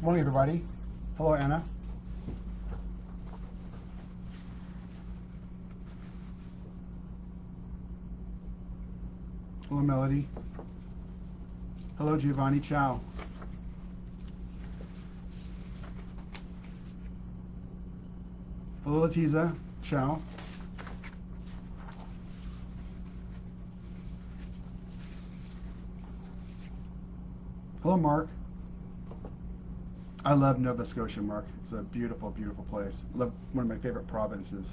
Good morning, everybody. Hello, Anna. Hello, Melody. Hello, Giovanni. Ciao. Hello, Latiza. Ciao. Hello, Mark. I love Nova Scotia, Mark. It's a beautiful, beautiful place. I love one of my favorite provinces.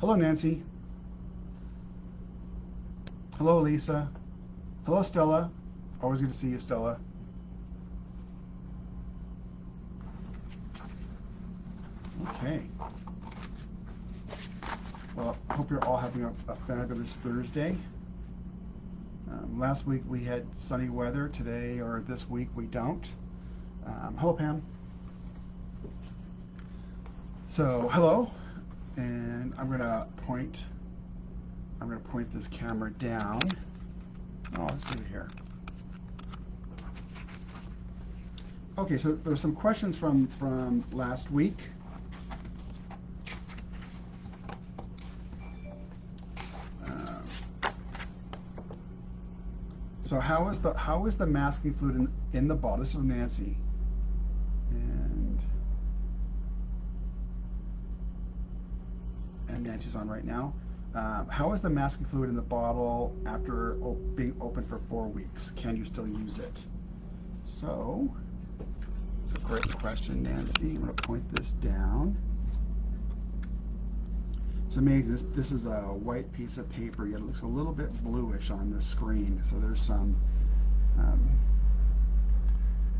Hello, Nancy. Hello, Lisa. Hello, Stella. Always good to see you, Stella. Okay. Well, I hope you're all having a fabulous Thursday. Last week we had sunny weather. Today or this week we don't. Hello, Pam. So, hello, and I'm gonna point this camera down. Oh, let's see it here. Okay, so there's some questions from last week. So how is the masking fluid in the bottle? This is Nancy, and Nancy's on right now. How is the masking fluid in the bottle after being open for 4 weeks? Can you still use it? So it's a great question, Nancy. I'm going to point this down. It's amazing. This is a white piece of paper, yet it looks a little bit bluish on the screen. So there's some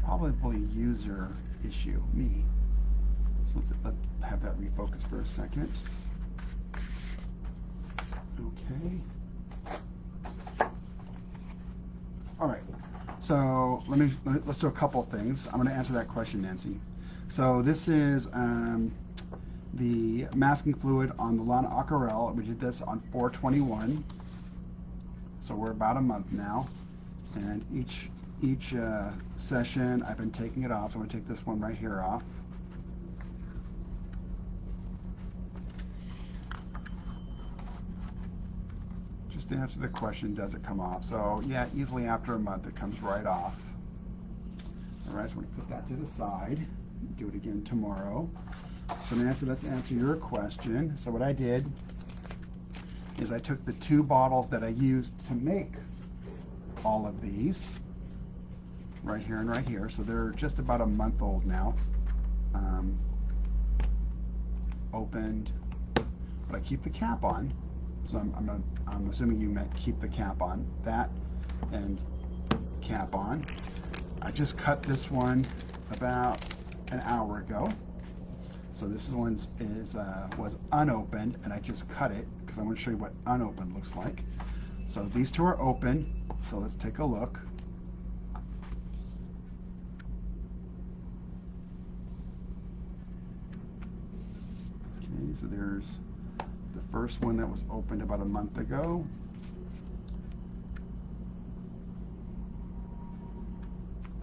probably user issue, me. So let's have that refocus for a second. Okay. All right. So let's do a couple things. I'm going to answer that question, Nancy. So this is the masking fluid on the Lana Aquarelle. We did this on 4/21, so we're about a month now, and each session I've been taking it off. So I'm going to take this one right here off. Just to answer the question, does it come off? So yeah, easily after a month it comes right off. All right, so I'm going to put that to the side. Do it again tomorrow. So Nancy, let's answer your question. So what I did is I took the 2 bottles that I used to make all of these, right here and right here. So they're just about a month old now. Opened, but I keep the cap on. So I'm assuming you meant keep the cap on. That and cap on. I just cut this one about an hour ago. So this one was unopened, and I just cut it because I want to show you what unopened looks like. So these 2 are open. So let's take a look. Okay, so there's the first one that was opened about a month ago.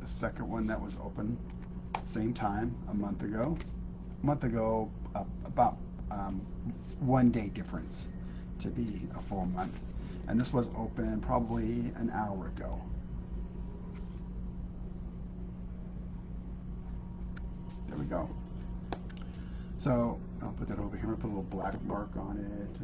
The second one that was open same time, a month ago. About 1 day difference to be a full month. And this was open probably an hour ago. There we go. So I'll put that over here. I'll put a little black mark on it.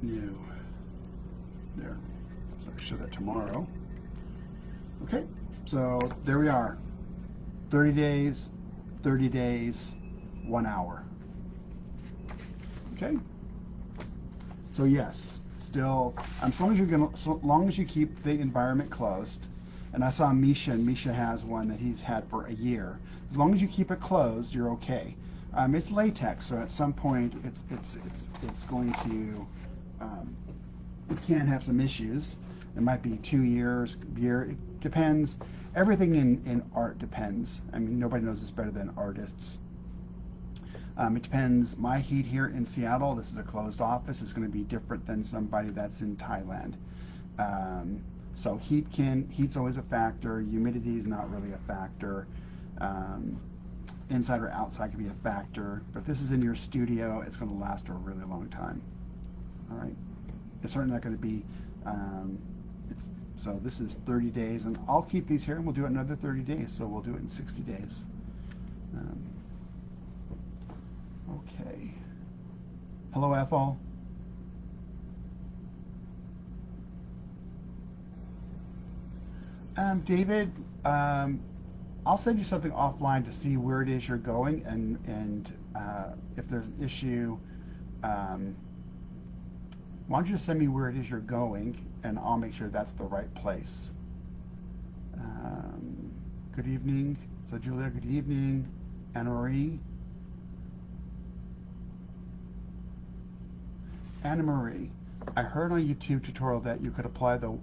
New. There. So I'll show that tomorrow. Okay. So there we are. 30 days, 30 days, 1 hour. Okay. So yes, still, as long as you keep the environment closed, and I saw Misha, and Misha has one that he's had for a year. As long as you keep it closed, you're okay. It's latex, so at some point it's going to it can have some issues. It might be 2 years, year. It depends. Everything in art depends. I mean, nobody knows this better than artists. It depends. My heat here in Seattle, this is a closed office, is going to be different than somebody that's in Thailand. So heat's always a factor. Humidity is not really a factor. Inside or outside can be a factor. But if this is in your studio, it's going to last a really long time. All right. It's certainly not going to be. So this is 30 days, and I'll keep these here, and we'll do it another 30 days. So we'll do it in 60 days. Okay. Hello, Ethel. David, I'll send you something offline to see where it is you're going, and if there's an issue, why don't you just send me where it is you're going, and I'll make sure that's the right place. Good evening. So Julia, good evening. Anna Marie. Anna Marie, I heard on a YouTube tutorial that you could apply the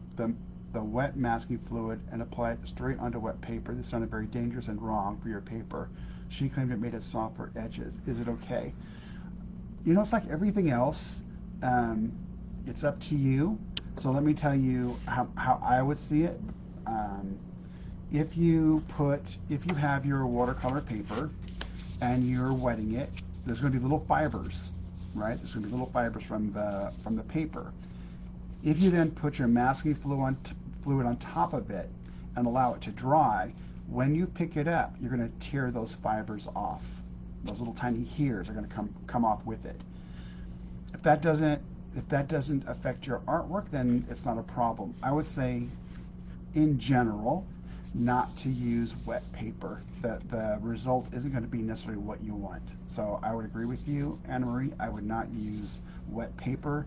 wet masking fluid and apply it straight onto wet paper. This sounded very dangerous and wrong for your paper. She claimed it made it soft for edges. Is it okay? You know, it's like everything else. It's up to you. So let me tell you how I would see it. If you have your watercolor paper and you're wetting it, there's going to be little fibers, right? There's going to be little fibers from the paper. If you then put your masking fluid on top of it and allow it to dry, when you pick it up, you're going to tear those fibers off. Those little tiny hairs are going to come off with it. If that doesn't affect your artwork, then it's not a problem. I would say, in general, not to use wet paper. The result isn't going to be necessarily what you want. So I would agree with you, Anna Marie. I would not use wet paper.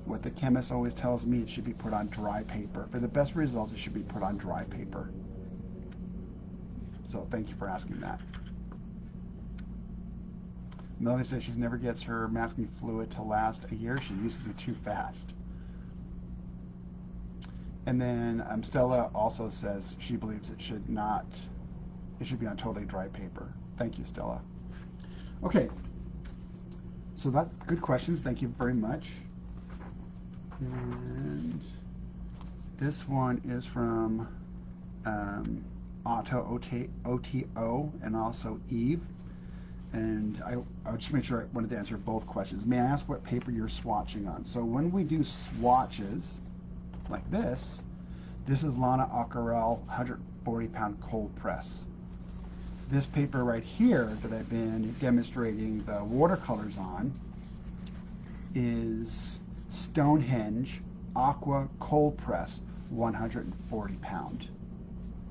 What the chemist always tells me, it should be put on dry paper. For the best results, it should be put on dry paper. So thank you for asking that. Melanie says she never gets her masking fluid to last a year. She uses it too fast. And then Stella also says she believes it should be on totally dry paper. Thank you, Stella. Okay, so that's good questions. Thank you very much. And this one is from OTO and also Eve. And I just make sure I wanted to answer both questions. May I ask what paper you're swatching on? So when we do swatches like this is Lana Aquarelle 140-pound cold press. This paper right here that I've been demonstrating the watercolors on is Stonehenge Aqua Cold Press 140 pound.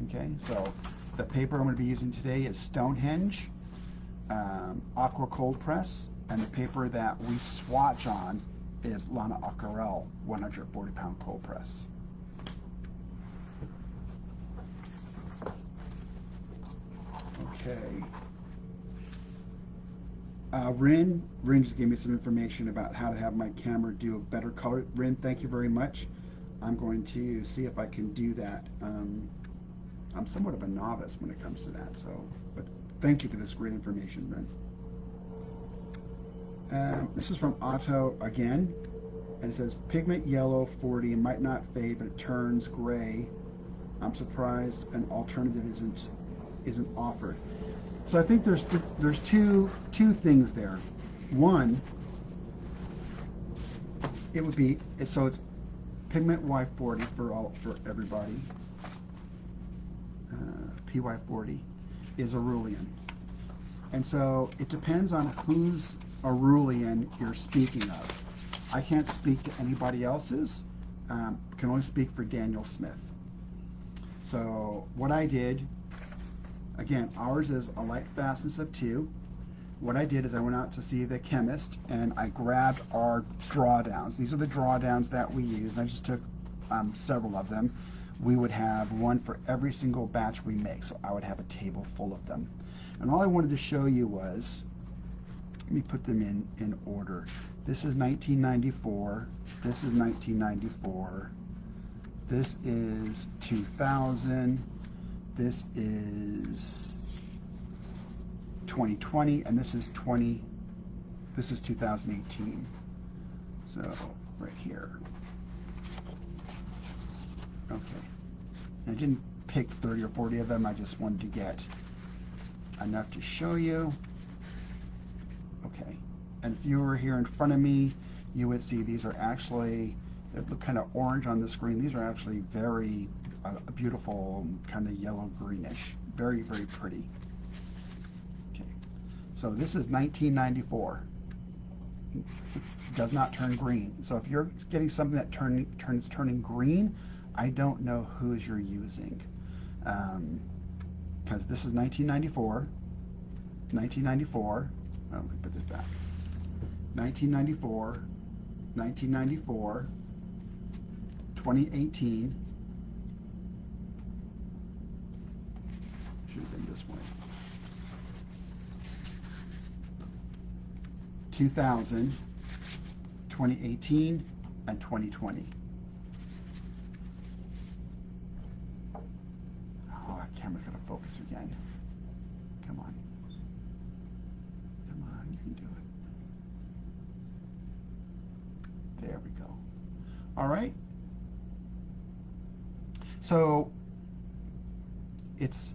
Okay, so the paper I'm going to be using today is Stonehenge Aqua Cold Press, and the paper that we swatch on is Lana Aquarelle 140 pound cold press. Okay. Rin just gave me some information about how to have my camera do a better color. Rin, thank you very much. I'm going to see if I can do that. I'm somewhat of a novice when it comes to that, but thank you for this great information, Rin. This is from Otto again, and it says pigment yellow 40 might not fade, but it turns gray. I'm surprised an alternative isn't offered. So I think there's two things there. One, it would be it's pigment Y40 for everybody. PY40 is Aurelian, and so it depends on whose Aurelian you're speaking of. I can't speak to anybody else's. Can only speak for Daniel Smith. So what I did. Again, ours is a light fastness of 2. What I did is I went out to see the chemist and I grabbed our drawdowns. These are the drawdowns that we use. I just took several of them. We would have one for every single batch we make, so I would have a table full of them. And all I wanted to show you was, let me put them in order. This is 1994. This is 1994. This is 2000. This is 2020, and this is 2018. So right here. Okay. I didn't pick 30 or 40 of them. I just wanted to get enough to show you. Okay. And if you were here in front of me, you would see these are actually, they look kind of orange on the screen. These are actually very beautiful, kind of yellow greenish. Very, very pretty. Okay. So this is 1994. It does not turn green. So if you're getting something that turning green, I don't know whose you're using. Because this is 1994. 1994. Oh, let me put this back. 1994. 1994. 2018. Should have been this way. 2000, 2018, and 2020. Oh, that camera's gonna focus again. Come on. Come on, you can do it. There we go. All right. So it's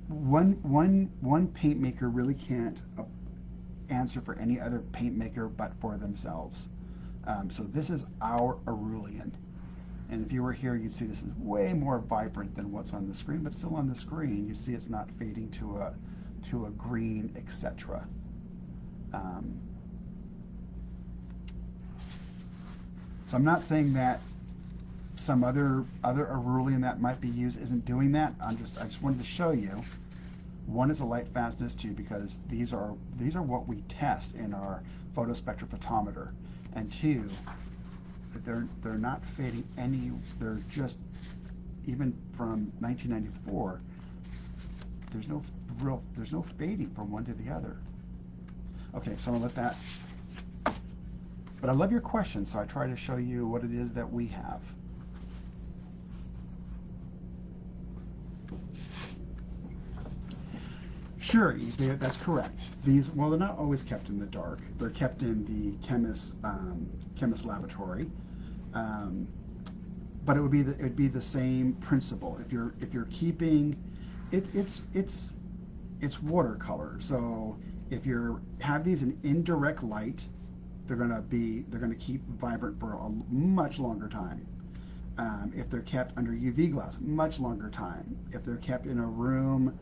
one paint maker really can't answer for any other paint maker but for themselves. So this is our Arulian. And if you were here, you'd see this is way more vibrant than what's on the screen, but still on the screen, you see it's not fading to a green, etc. So I'm not saying that some other Arulian that might be used isn't doing that. I just wanted to show you. One is a light fastness too, because these are what we test in our photospectrophotometer, and two, they're not fading any. They're just, even from 1994. There's no fading from one to the other. Okay, so I'm gonna let that. But I love your question, so I try to show you what it is that we have. Sure, that's correct. These, well, they're not always kept in the dark. They're kept in the chemist laboratory. But it would be the same principle. If you're keeping, it's watercolor. So if you have these in indirect light, they're gonna keep vibrant for a much longer time. If they're kept under UV glass, much longer time. If they're kept in a room,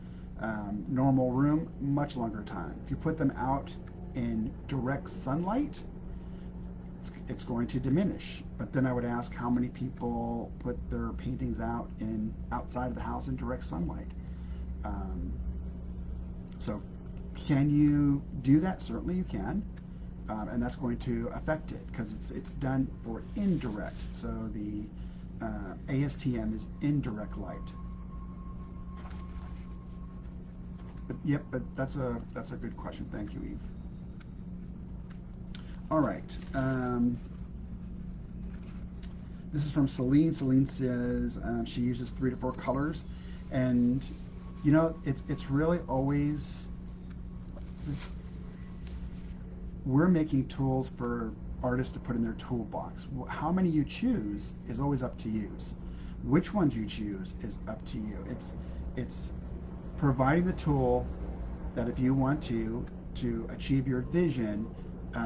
normal room, much longer time. If you put them out in direct sunlight, it's going to diminish. But then I would ask how many people put their paintings out outside of the house in direct sunlight. So can you do that? Certainly you can. And that's going to affect it because it's done for indirect. So the ASTM is indirect light. But yep, but that's a good question. Thank you, Eve. All right. This is from Celine. Celine says she uses 3 to 4 colors, and you know it's really always, we're making tools for artists to put in their toolbox. How many you choose is always up to you. Which ones you choose is up to you. It's providing the tool that if you want to achieve your vision,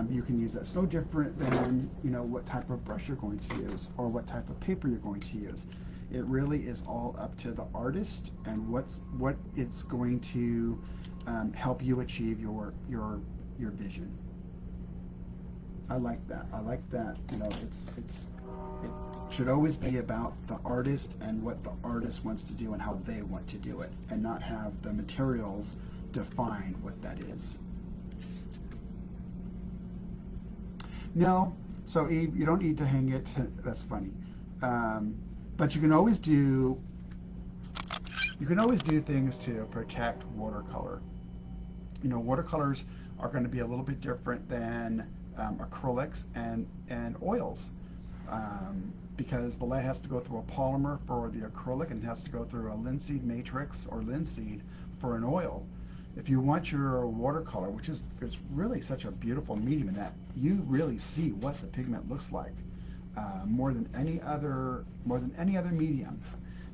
you can use that. So different than what type of brush you're going to use or what type of paper you're going to use. It really is all up to the artist and what it's going to help you achieve your vision. I like that. I like that. It should always be about the artist and what the artist wants to do and how they want to do it, and not have the materials define what that is. No, so Eve, you don't need to hang it. That's funny. But you can always do things to protect watercolor. Watercolors are going to be a little bit different than acrylics and oils, because the light has to go through a polymer for the acrylic and it has to go through a linseed matrix or linseed for an oil. If you want your watercolor, which is it's really such a beautiful medium in that you really see what the pigment looks like more than any other medium.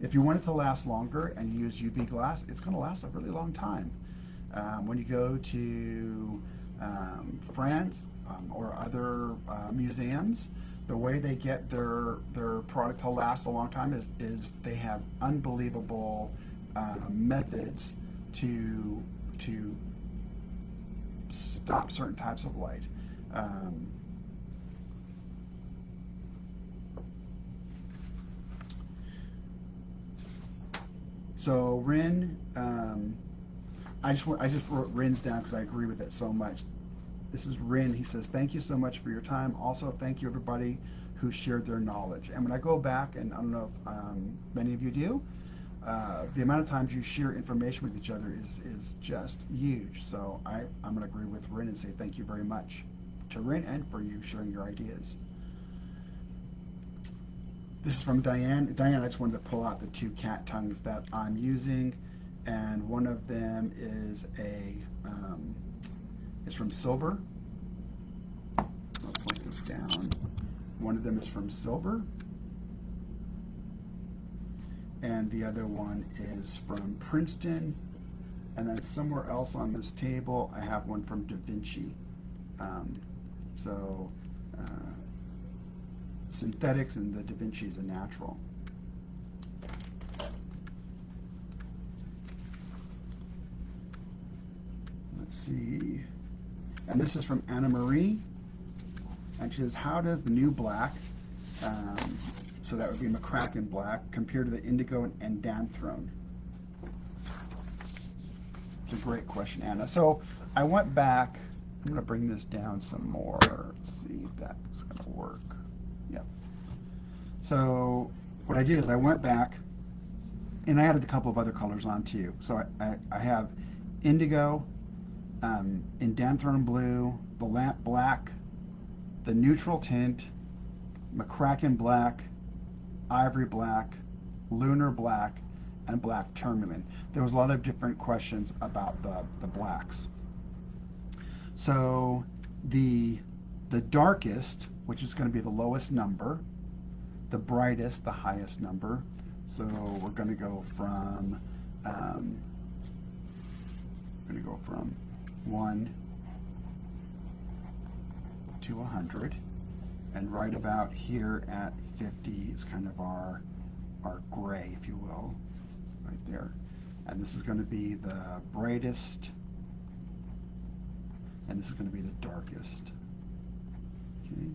If you want it to last longer and you use UV glass, it's going to last a really long time. When you go to France or other museums, the way they get their product to last a long time is they have unbelievable methods to stop certain types of light. So Rin, I just wrote Rin's down because I agree with it so much. This is Rin. He says, thank you so much for your time. Also, thank you everybody who shared their knowledge. And when I go back, and I don't know if many of you do, the amount of times you share information with each other is just huge. So I'm going to agree with Rin and say thank you very much to Rin and for you sharing your ideas. This is from Diane. Diane, I just wanted to pull out the 2 cat tongues that I'm using, and one of them is is from silver. I'll point this down. One of them is from silver, and the other one is from Princeton, and then somewhere else on this table I have one from Da Vinci. Synthetics, and the Da Vinci is a natural. Let's see. And this is from Anna Marie. And she says, how does the new black, so that would be McCracken black, compare to the indigo and Danthrone? It's a great question, Anna. So I went back. I'm going to bring this down some more. Let's see if that's going to work. Yep. So what I did is I went back and I added a couple of other colors on too. So I have indigo, Indanthrone blue, the lamp black, the neutral tint, McCracken black, ivory black, lunar black, and black tourmaline. There was a lot of different questions about the blacks. So the darkest, which is going to be the lowest number, the brightest, the highest number. So we're going to go from 1 to 100, and right about here at 50 is kind of our gray, if you will, right there. And this is going to be the brightest, and this is going to be the darkest. Okay.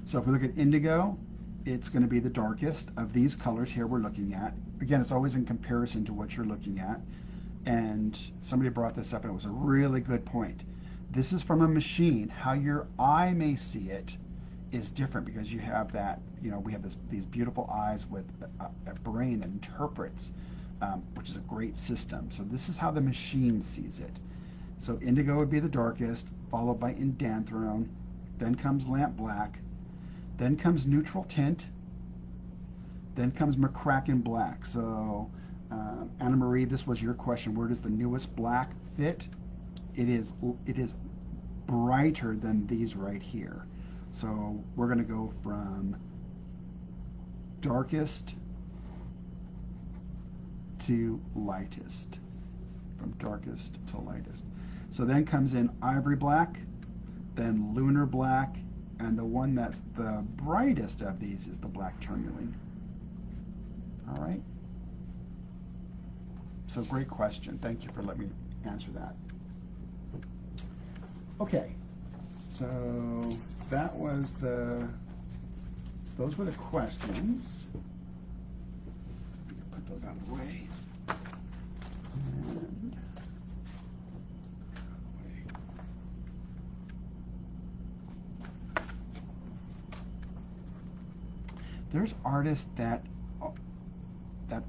So if we look at indigo, it's going to be the darkest of these colors here we're looking at. Again, it's always in comparison to what you're looking at. And somebody brought this up, and it was a really good point. This is from a machine. How your eye may see it is different because you have that, we have these beautiful eyes with a brain that interprets, which is a great system. So this is how the machine sees it. So indigo would be the darkest, followed by Indanthrone, then comes lamp black, then comes neutral tint, then comes McCracken black. So Anna Marie, this was your question. Where does the newest black fit? It is brighter than these right here. So we're going to go from darkest to lightest. From darkest to lightest. So then comes in ivory black, then lunar black, and the one that's the brightest of these is the black tourmaline. All right. So great question. Thank you for letting me answer that. Okay. So that was those were the questions. Put those out of the way. And there's artists that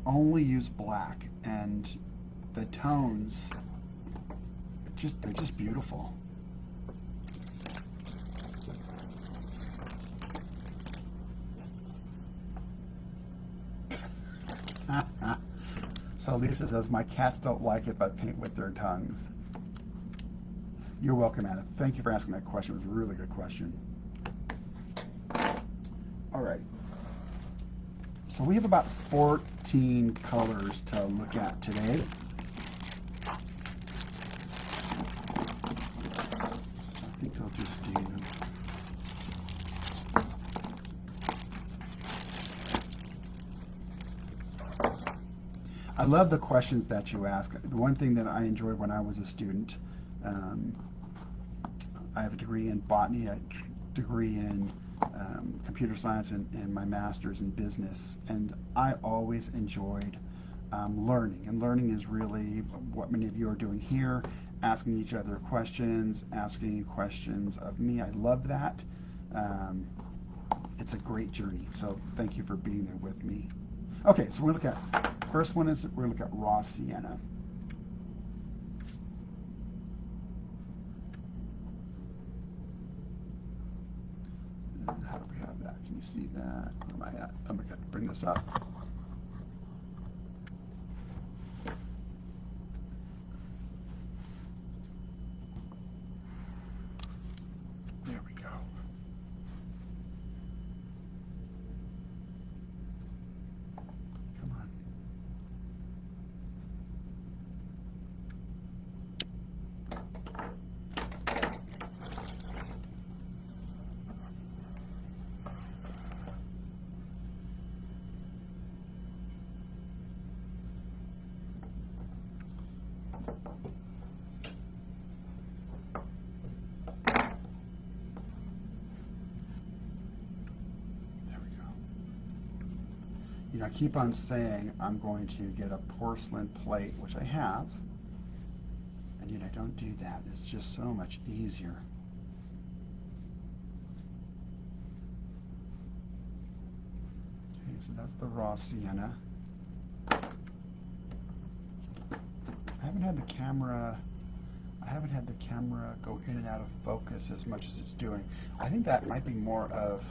only use black, and the tones they're just beautiful. So Lisa says, my cats don't like if I paint with their tongues. You're welcome, Anna. Thank you for asking that question. It was a really good question. All right. So we have about 14 colors to look at today. I think I'll just do... I love the questions that you ask. The one thing that I enjoyed when I was a student, I have a degree in botany, a degree in computer science, and my master's in business. And I always enjoyed learning. And learning is really what many of you are doing here, asking each other questions, asking questions of me. I love that. It's a great journey. So thank you for being there with me. Okay, so we're going to look at, first one is we're going to look at raw sienna. And how do we have that? Can you see that? Where am I at? I'm going to bring this up. There we go. Come on. You know, I keep on saying I'm going to get a porcelain plate, which I have, and yet I don't do that. It's just so much easier. Okay, so that's the raw sienna. I haven't had the camera go in and out of focus as much as it's doing. I think that might be more of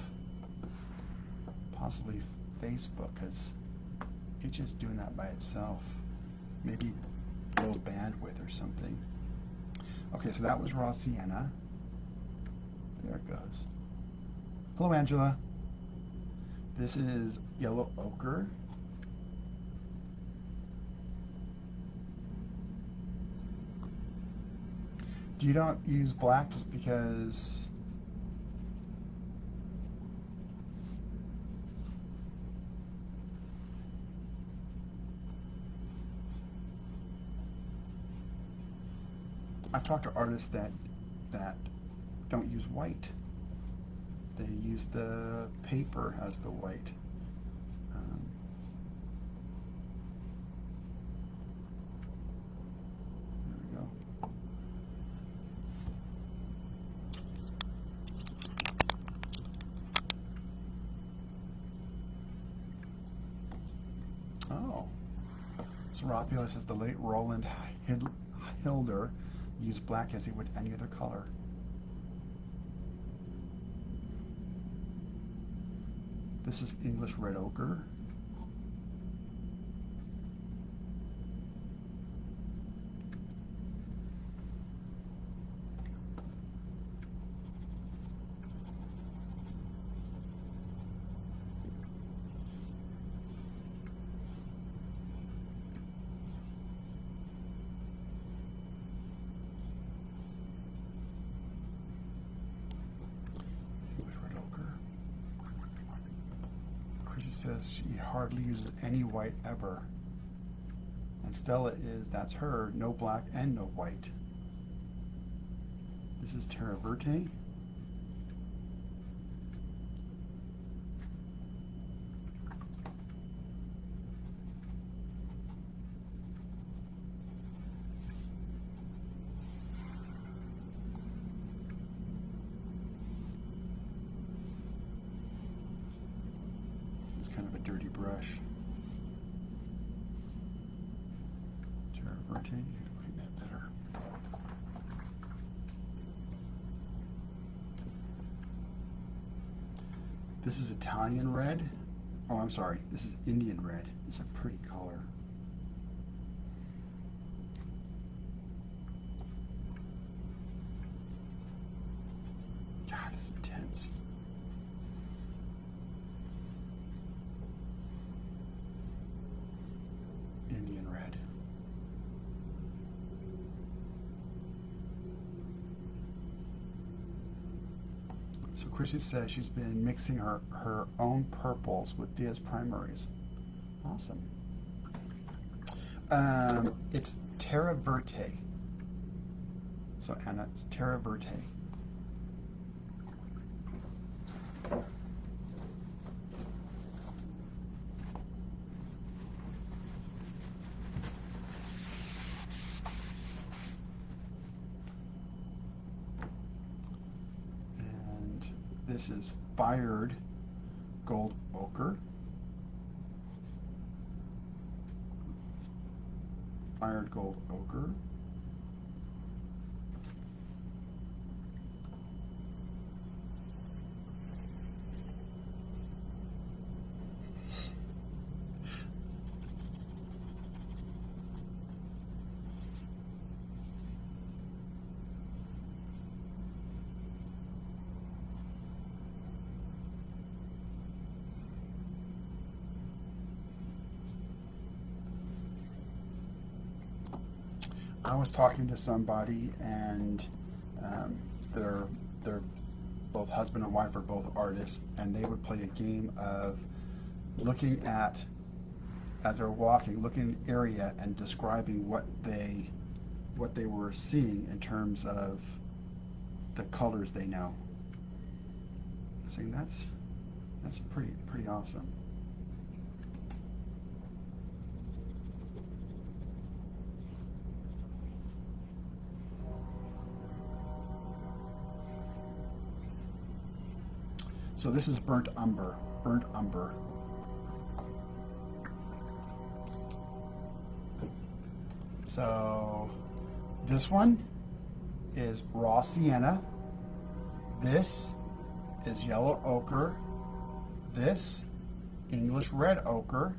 possibly Facebook, because it's just doing that by itself. Maybe low bandwidth or something. Okay, so that was raw sienna. There it goes. Hello, Angela. This is yellow ochre. You don't use black just because I've talked to artists that don't use white. They use the paper as the white. There we go. Oh. So Raphael says the late Roland Hilder used black as he would any other color. This is English red ochre. Says she hardly uses any white ever. And Stella is, that's her, no black and no white. This is Terra Verte. Kind of a dirty brush. Terra Verte, clean that better. This is Italian red. Oh, I'm sorry. This is Indian red. It's a pretty color. It's intense. Indian red. So Chrissy says she's been mixing her own purples with Thea's primaries. Awesome. It's Terra Verte. So Anna, it's Terra Verte. And this is Fired Gold Ochre. Fired Gold Ochre. I was talking to somebody, and they're both husband and wife are both artists, and they would play a game of looking at, as they're walking, looking at an area and describing what they were seeing in terms of the colors they know. Saying that's pretty awesome. So this is burnt umber. Burnt umber. So this one is raw sienna. This is yellow ochre. This English red ochre.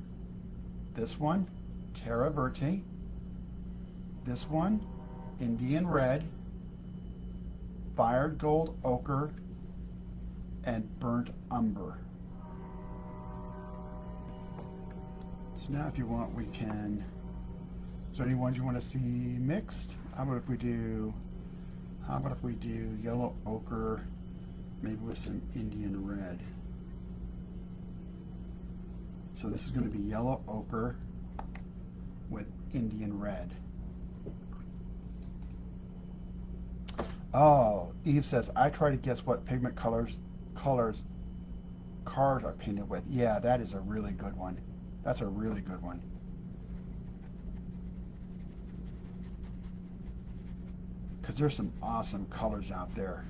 This one Terra Verte. This one Indian red. Fired gold ochre. And burnt umber. So now if you want, we can, is there any ones you want to see mixed? How about if we do yellow ochre, maybe with some Indian red. So this is going to be yellow ochre with Indian red. Oh, Eve says, I try to guess what pigment colors cars are painted with. Yeah, that is a really good one. That's a really good one. Because there's some awesome colors out there.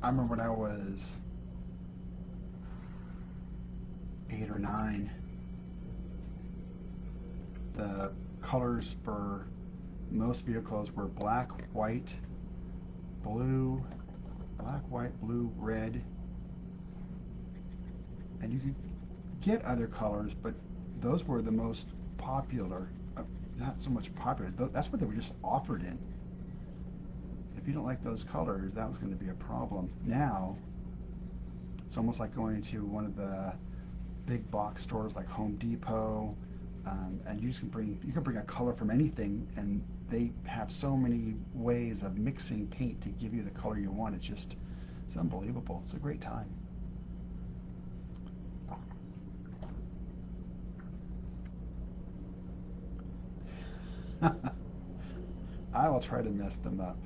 I remember when I was 8 or 9, the colors for most vehicles were black, white, blue, red, and you could get other colors, but those were the most popular. Not so much popular. That's what they were just offered in. If you don't like those colors, that was going to be a problem. Now, it's almost like going to one of the big box stores like Home Depot, and you can bring a color from anything, and they have so many ways of mixing paint to give you the color you want. It's unbelievable. It's a great time. I will try to mess them up.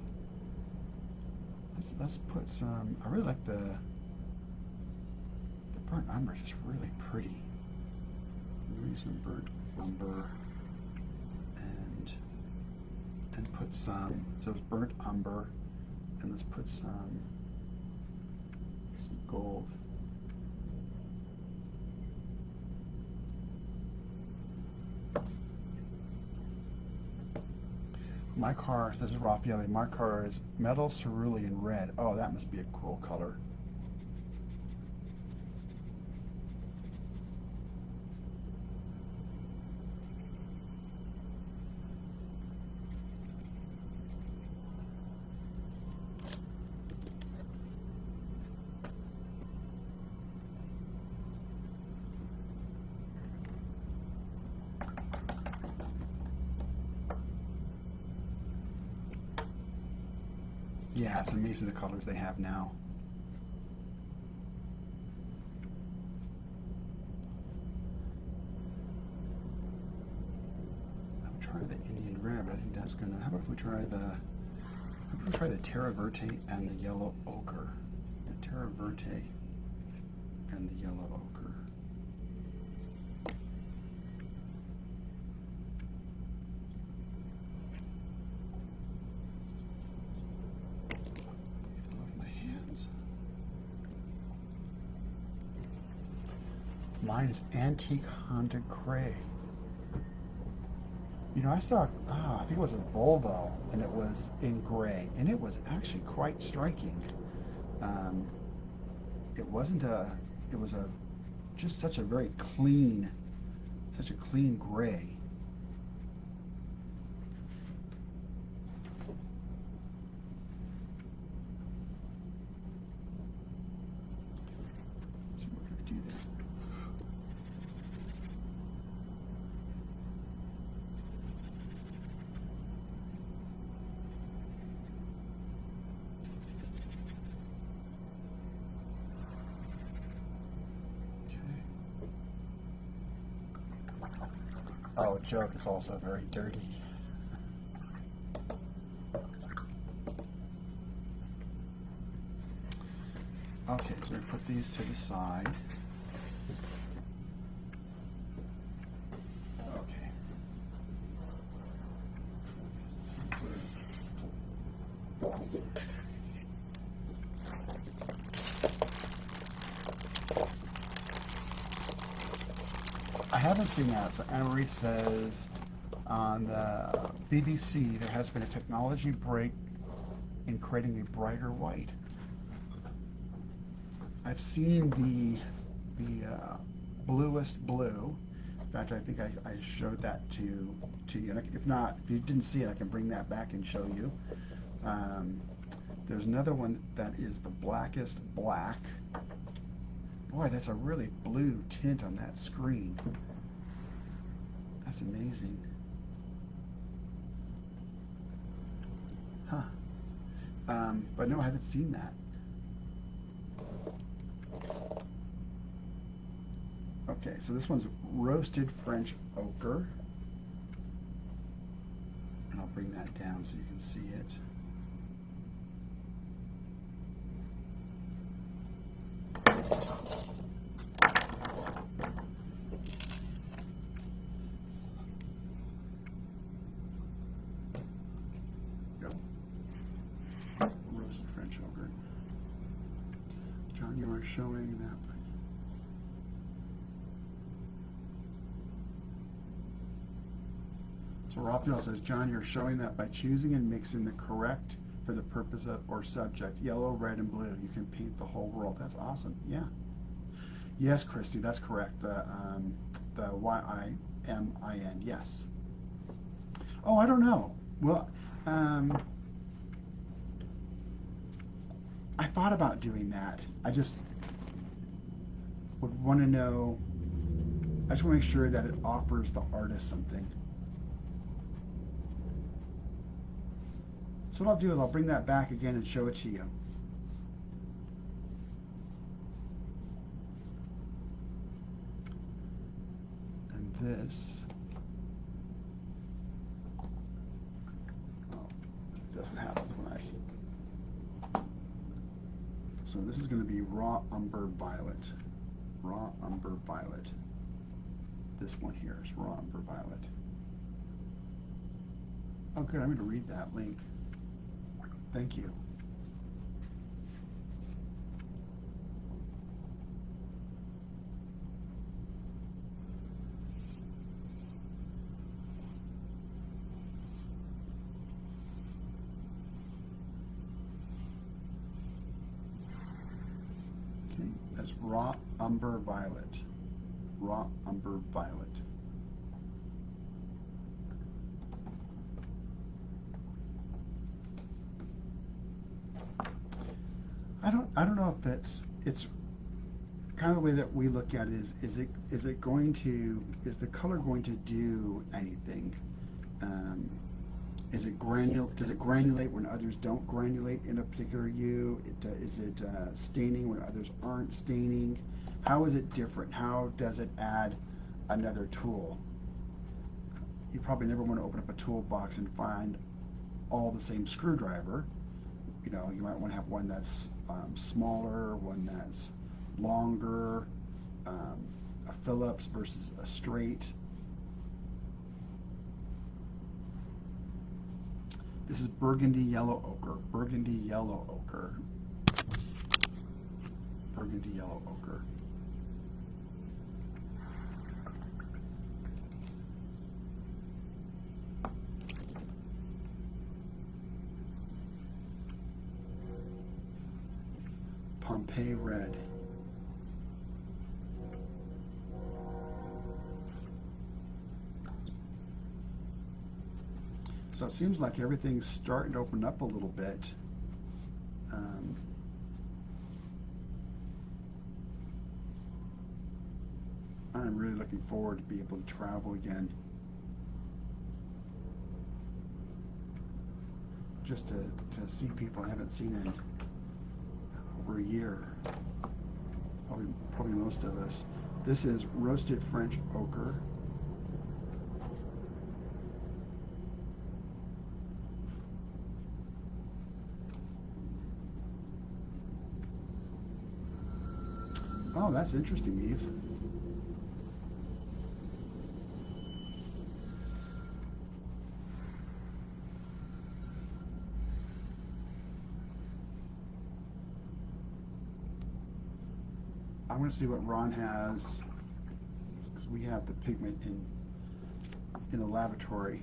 Let's put some. I really like the burnt umber is just really pretty. Maybe some burnt umber and put some. So it's burnt umber, and let's put some gold. My car, this is Raffaele, my car is metal cerulean red. Oh, that must be a cool color. Yeah, it's amazing the colors they have now. I'm trying the Indian red, but I think that's gonna. How about if we try the Terra Verte and the yellow ochre? The Terra Verte and the yellow ochre. Mine is Antique Honda Gray. You know, I saw, I think it was a Volvo, and it was in gray, and it was actually quite striking. It wasn't it was just such a very clean, such a clean gray. So we're going to do this. Oh, joke, it's also very dirty. Okay, so we put these to the side. Okay. I haven't seen that. So Anne-Marie says on the BBC there has been a technology break in creating a brighter white. I've seen the bluest blue. In fact, I think I showed that to you. And if not, if you didn't see it, I can bring that back and show you. There's another one that is the blackest black. Boy, that's a really blue tint on that screen. That's amazing. Huh. But no, I haven't seen that. Okay, so this one's roasted French ochre. And I'll bring that down so you can see it. Roasted French ochre. John, you are showing that. So Raphael says, John, you're showing that by choosing and mixing the correct for the purpose of or subject, yellow, red, and blue, you can paint the whole world. That's awesome. Yeah. Yes, Christy, that's correct. The YIMIN. Yes. Oh, I don't know. Well, I thought about doing that. I just would want to know. I just want to make sure that it offers the artist something. So what I'll do is I'll bring that back again and show it to you. And this, that's what happens when so this is going to be raw umber violet. Raw umber violet. This one here is raw umber violet. Oh good, I'm going to read that link. Thank you. That's raw umber violet. Raw umber violet. I don't know if it's kind of the way that we look at it is it going to, is the color going to do anything? Is it does it granulate when others don't granulate in a particular hue? Is it staining when others aren't staining? How is it different? How does it add another tool? You probably never want to open up a toolbox and find all the same screwdriver. You know, you might want to have one that's smaller, one that's longer, a Phillips versus a straight. This is burgundy yellow ochre, burgundy yellow ochre, burgundy yellow ochre. Pompeii red. So it seems like everything's starting to open up a little bit. I'm really looking forward to be able to travel again. Just to see people I haven't seen in over a year. Probably most of us. This is roasted French ochre. Oh, that's interesting, Eve. I want to see what Ron has, because we have the pigment in the laboratory.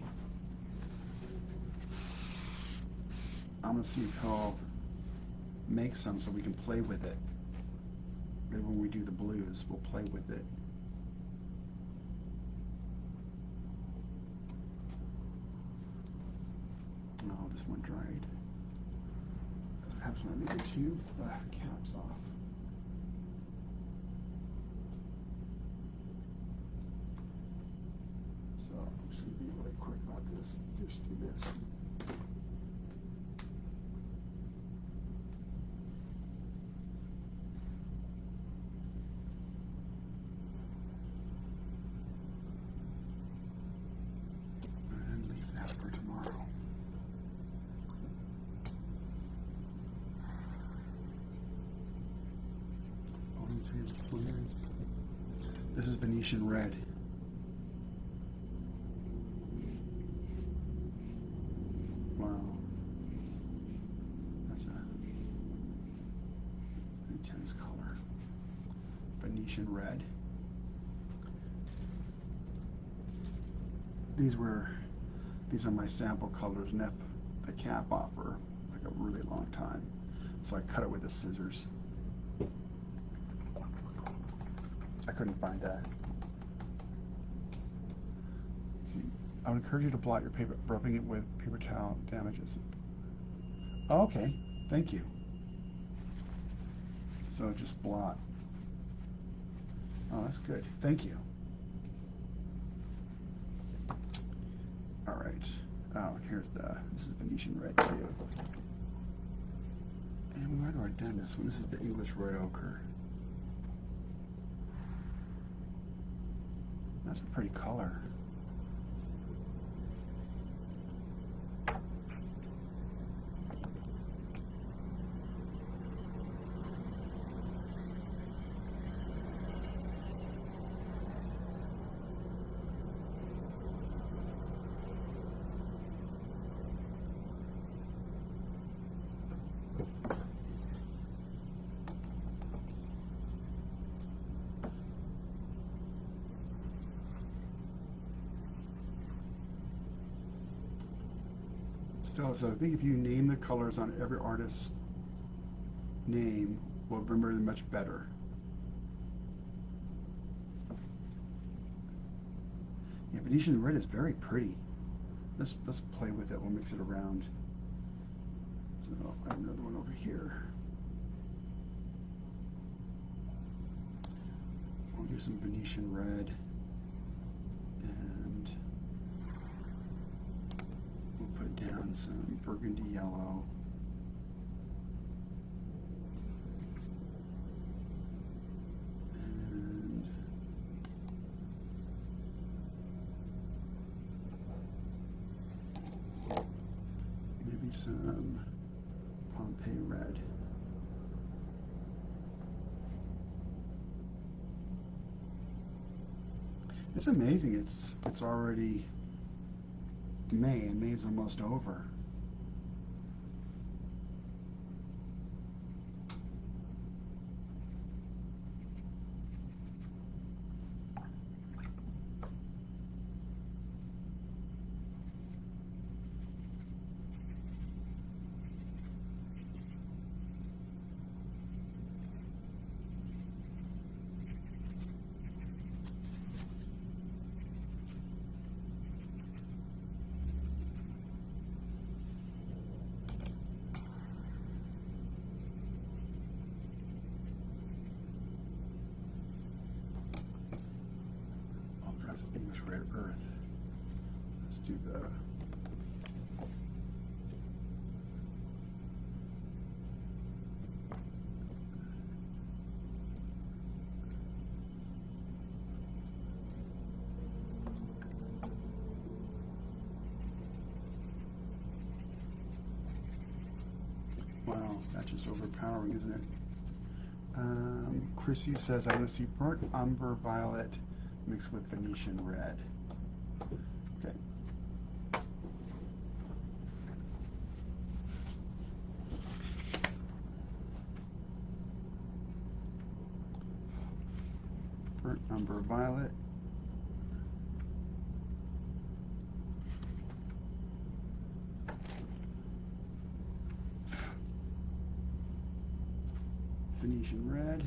I'm going to see if he'll make some so we can play with it. Maybe when we do the blues, we'll play with it. No, this one dried. Perhaps when I need to tube the caps off. So I'm just going to be really quick about this. Just do this. And leave that for tomorrow. This is Venetian red. Wow. That's a intense color. Venetian red. These are my sample colors, and the cap off for like a really long time. So I cut it with the scissors. I couldn't find a. See, I would encourage you to blot your paper, rubbing it with paper towel damages. Oh, okay, thank you. So just blot. Oh, that's good. Thank you. All right. Oh, and here's this is Venetian red too. And we might have already done this one. This is the English red ochre. That's a pretty color. So I think if you name the colors on every artist's name, we'll remember them much better. Yeah, Venetian red is very pretty. Let's play with it. We'll mix it around. So I have another one over here. We'll do some Venetian red, and we'll put down some burgundy yellow. And maybe some Pompeii red. It's amazing. It's already May, and May's almost over. English red earth. Let's do the wow, that's just overpowering, isn't it? Chrissy says I want to see burnt umber violet mixed with Venetian red. Okay. Burnt umber violet. Venetian red.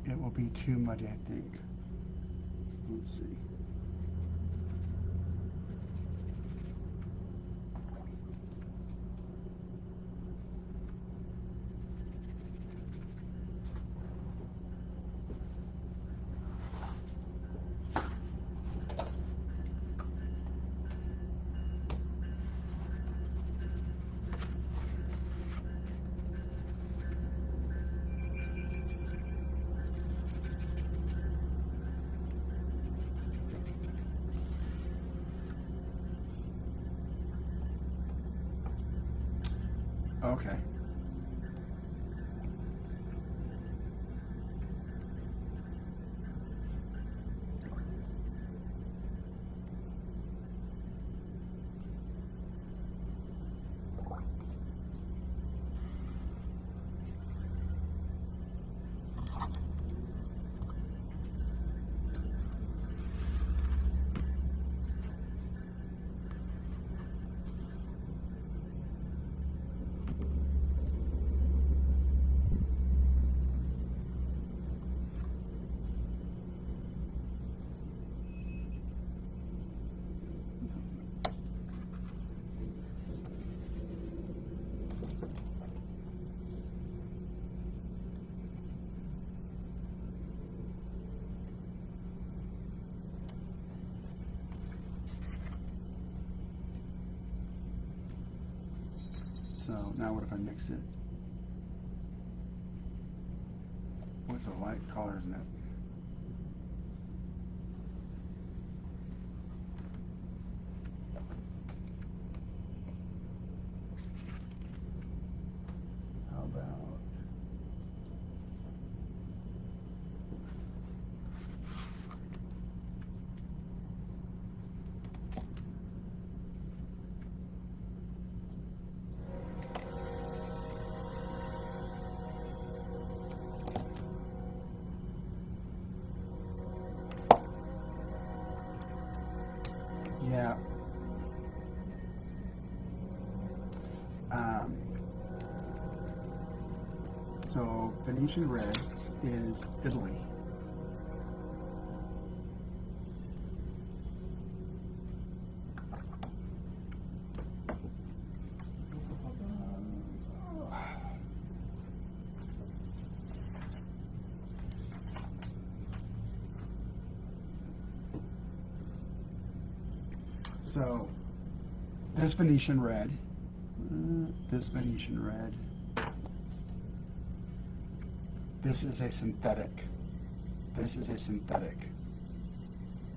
It will be too muddy, I think. Let's see. Okay. So now what if I mix it? What's a light color, isn't it? How about yeah. Um, So Venetian red is Italy. So this Venetian red, this is a synthetic. This is a synthetic.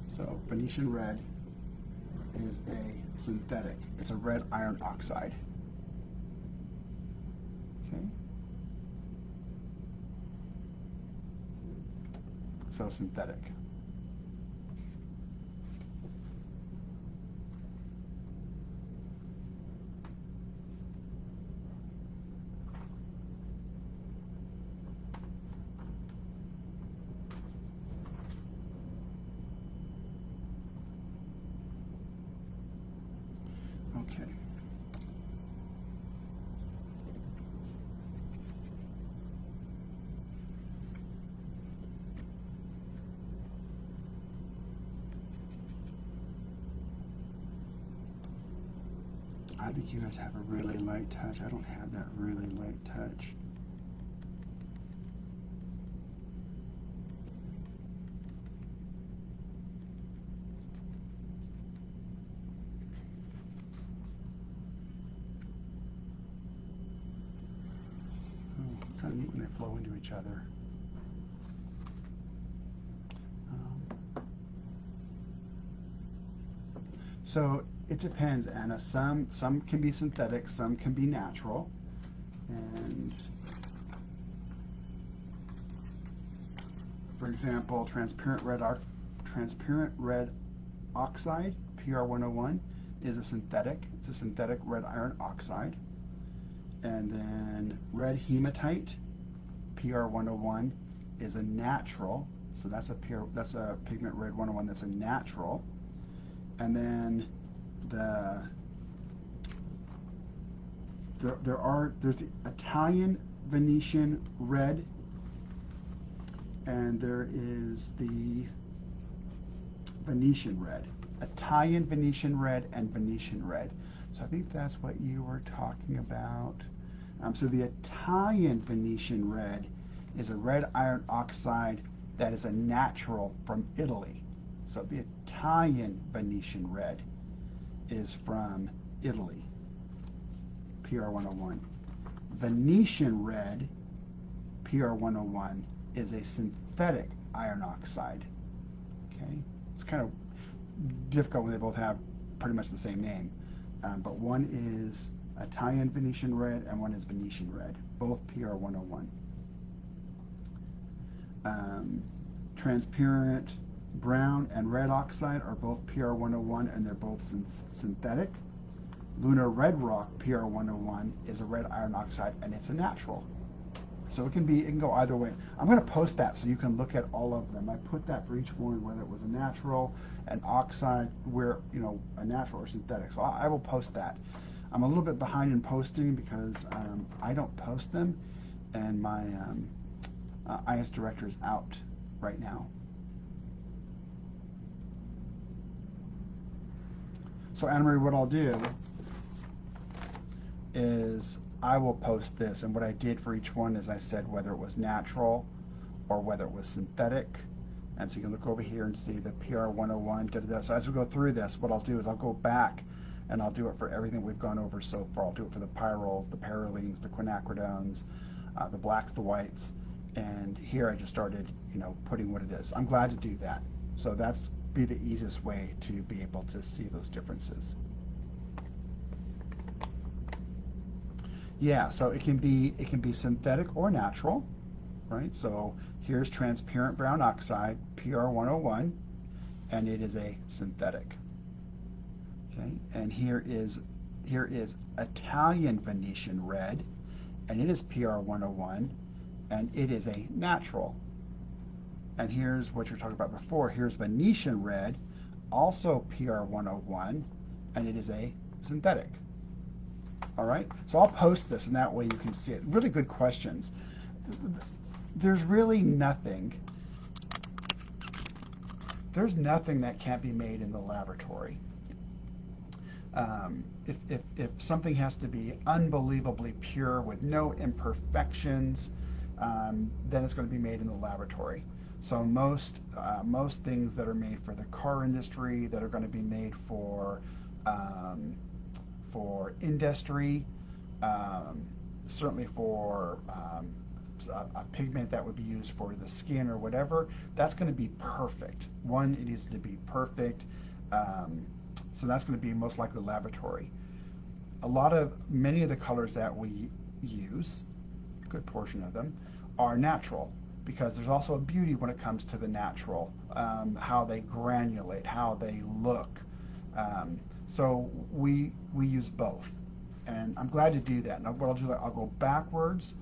So Venetian red is a synthetic. It's a red iron oxide. Okay. So synthetic. Okay. I think you guys have a really light touch. I don't have that really light touch. Kind of neat when they flow into each other. So it depends, Anna. Some can be synthetic, some can be natural. And for example, transparent red oxide, PR101, is a synthetic. It's a synthetic red iron oxide. And then red hematite, PR101, is a natural. So that's a pigment red 101 that's a natural. And then there's the Italian Venetian red, and there is the Venetian red. Italian Venetian red and Venetian red. So I think that's what you were talking about. So the Italian Venetian red is a red iron oxide that is a natural from Italy. So the Italian Venetian red is from Italy, PR101. Venetian red, PR101, is a synthetic iron oxide. Okay, it's kind of difficult when they both have pretty much the same name, but one is Italian Venetian red and one is Venetian red, both PR101. Transparent brown and red oxide are both PR101 and they're both synthetic. Lunar red rock, PR101, is a red iron oxide and it's a natural. So it can go either way. I'm going to post that so you can look at all of them. I put that for each one, whether it was a natural, an oxide, a natural or synthetic. So I will post that. I'm a little bit behind in posting because I don't post them, and my IS director is out right now. So Anna Marie, what I'll do is I will post this, and what I did for each one is I said whether it was natural or whether it was synthetic. And so you can look over here and see the PR101. So as we go through this, what I'll do is I'll go back and I'll do it for everything we've gone over so far. I'll do it for the pyrroles, the parylene, the quinacridones, the blacks, the whites, and here I just started, putting what it is. I'm glad to do that. So that's be the easiest way to be able to see those differences. Yeah, so it can be synthetic or natural, right? So here's transparent brown oxide, PR101, and it is a synthetic. Okay, and here is Italian Venetian red, and it is PR101, and it is a natural. And here's what you're talking about before. Here's Venetian red, also PR101, and it is a synthetic. All right, so I'll post this, and that way you can see it. Really good questions. there's really nothing. There's nothing that can't be made in the laboratory. If something has to be unbelievably pure with no imperfections, then it's going to be made in the laboratory. So most things that are made for the car industry, that are going to be made for industry, certainly for a pigment that would be used for the skin or whatever, that's going to be perfect. One, it needs to be perfect. So that's going to be most likely laboratory. Many of the colors that we use, a good portion of them, are natural, because there's also a beauty when it comes to the natural, how they granulate, how they look. So we use both, and I'm glad to do that. And what I'll do, I'll go backwards,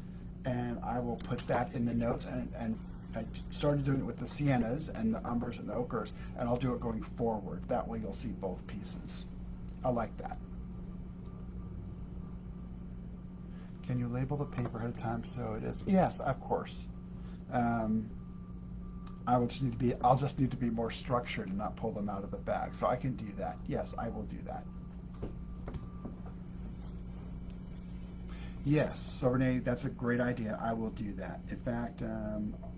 and I will put that in the notes. And I started doing it with the siennas and the umbers and the ochres, and I'll do it going forward. That way you'll see both pieces. I like that. Can you label the paper ahead of time so it is? Yes, of course. I'll just need to be more structured and not pull them out of the bag. So I can do that. Yes, I will do that. Yes, so Renee, that's a great idea. I will do that. In fact,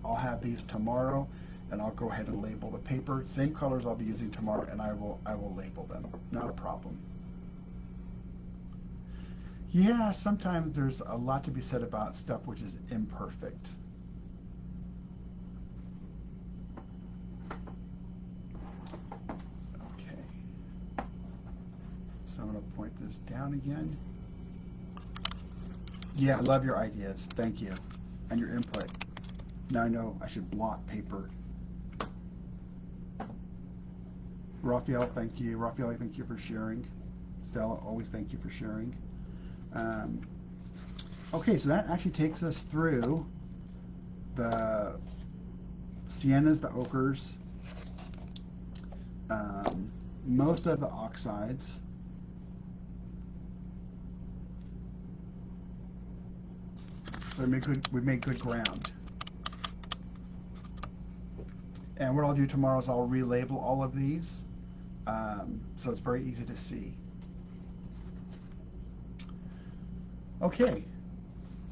I'll have these tomorrow, and I'll go ahead and label the paper. Same colors I'll be using tomorrow, and I will label them. Not a problem. Yeah, sometimes there's a lot to be said about stuff which is imperfect. Okay. So I'm going to point this down again. Yeah, I love your ideas. Thank you. And your input. Now I know I should blot paper. Raphael, thank you. Raphael, thank you for sharing. Stella, always thank you for sharing. Okay, so that actually takes us through the siennas, the ochres, most of the oxides. So we made good ground. And what I'll do tomorrow is I'll relabel all of these, so it's very easy to see. Okay,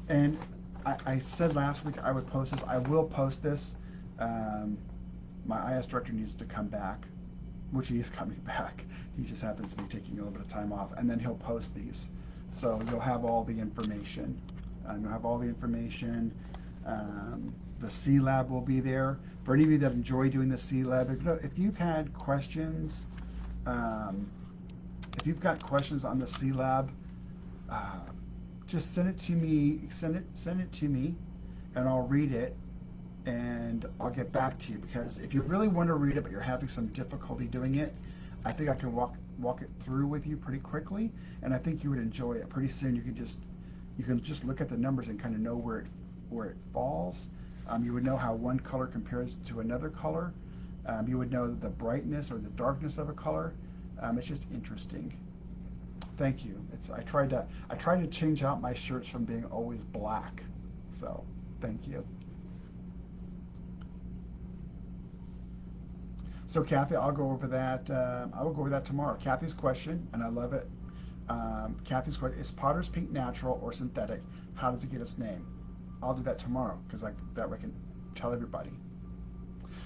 and I said last week I would post this. I will post this. My IS director needs to come back, which he is coming back. He just happens to be taking a little bit of time off, and then he'll post these. So you'll have all the information. You'll have all the information. The C Lab will be there. For any of you that enjoy doing the C Lab, if you've had questions, if you've got questions on the C Lab, just send it to me. Send it to me, and I'll read it, and I'll get back to you. Because if you really want to read it, but you're having some difficulty doing it, I think I can walk it through with you pretty quickly, and I think you would enjoy it. Pretty soon, you can just look at the numbers and kind of know where it falls. You would know how one color compares to another color. You would know the brightness or the darkness of a color. It's just interesting. Thank you. I tried to change out my shirts from being always black. So thank you. So Kathy, I'll go over that. I will go over that tomorrow. Kathy's question, and I love it. Kathy's question: is Potter's Pink natural or synthetic? How does it get its name? I'll do that tomorrow, because that way I can tell everybody.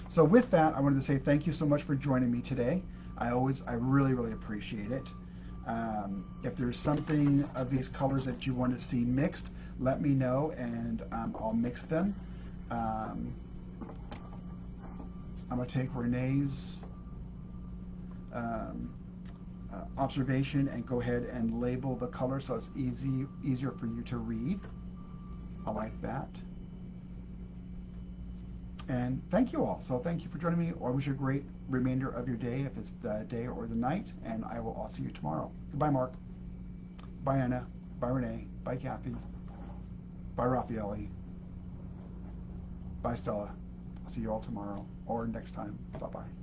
So with that, I wanted to say thank you so much for joining me today. I really, really appreciate it. If there's something of these colors that you want to see mixed, let me know, and I'll mix them. I'm going to take Renee's observation and go ahead and label the color so it's easier for you to read. I like that. And thank you all. So thank you for joining me. I wish you a great remainder of your day, if it's the day or the night, and I'll see you tomorrow. Goodbye, Mark. Bye, Anna. Bye, Renee. Bye, Kathy. Bye, Raffaele. Bye, Stella. I'll see you all tomorrow or next time. Bye-bye.